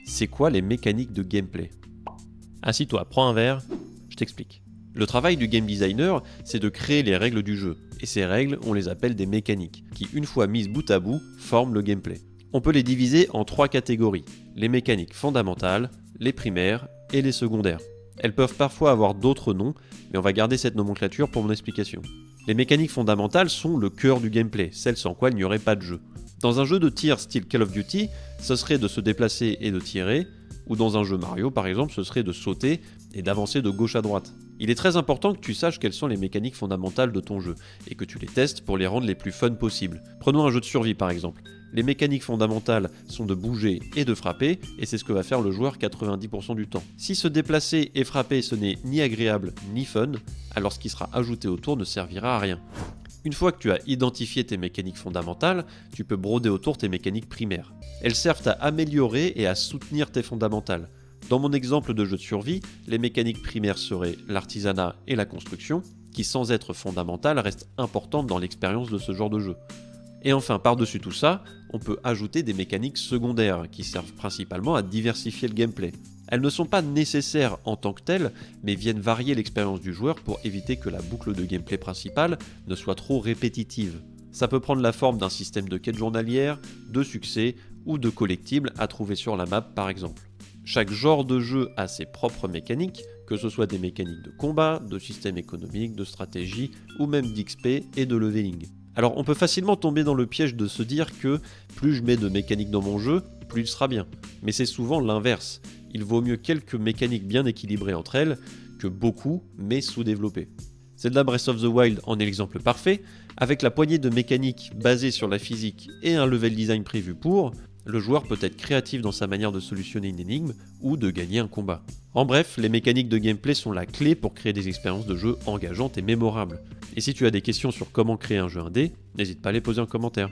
c'est quoi les mécaniques de gameplay? Assis-toi, prends un verre, je t'explique. Le travail du game designer, c'est de créer les règles du jeu, et ces règles, on les appelle des mécaniques, qui une fois mises bout à bout, forment le gameplay. On peut les diviser en 3 catégories, les mécaniques fondamentales, les primaires et les secondaires. Elles peuvent parfois avoir d'autres noms, mais on va garder cette nomenclature pour mon explication. Les mécaniques fondamentales sont le cœur du gameplay, celles sans quoi il n'y aurait pas de jeu. Dans un jeu de tir style Call of Duty, ce serait de se déplacer et de tirer, ou dans un jeu Mario par exemple, ce serait de sauter et d'avancer de gauche à droite. Il est très important que tu saches quelles sont les mécaniques fondamentales de ton jeu, et que tu les testes pour les rendre les plus fun possibles. Prenons un jeu de survie par exemple. Les mécaniques fondamentales sont de bouger et de frapper, et c'est ce que va faire le joueur 90% du temps. Si se déplacer et frapper ce n'est ni agréable ni fun, alors ce qui sera ajouté autour ne servira à rien. Une fois que tu as identifié tes mécaniques fondamentales, tu peux broder autour tes mécaniques primaires. Elles servent à améliorer et à soutenir tes fondamentales. Dans mon exemple de jeu de survie, les mécaniques primaires seraient l'artisanat et la construction, qui sans être fondamentales restent importantes dans l'expérience de ce genre de jeu. Et enfin, par-dessus tout ça, on peut ajouter des mécaniques secondaires qui servent principalement à diversifier le gameplay. Elles ne sont pas nécessaires en tant que telles, mais viennent varier l'expérience du joueur pour éviter que la boucle de gameplay principale ne soit trop répétitive. Ça peut prendre la forme d'un système de quête journalière, de succès ou de collectibles à trouver sur la map par exemple. Chaque genre de jeu a ses propres mécaniques, que ce soit des mécaniques de combat, de système économique, de stratégie ou même d'XP et de leveling. Alors on peut facilement tomber dans le piège de se dire que plus je mets de mécaniques dans mon jeu, plus il sera bien. Mais c'est souvent l'inverse. Il vaut mieux quelques mécaniques bien équilibrées entre elles que beaucoup mais sous-développées. Zelda Breath of the Wild en est l'exemple parfait, avec la poignée de mécaniques basées sur la physique et un level design prévu pour, le joueur peut être créatif dans sa manière de solutionner une énigme ou de gagner un combat. En bref, les mécaniques de gameplay sont la clé pour créer des expériences de jeu engageantes et mémorables. Et si tu as des questions sur comment créer un jeu indé, n'hésite pas à les poser en commentaire.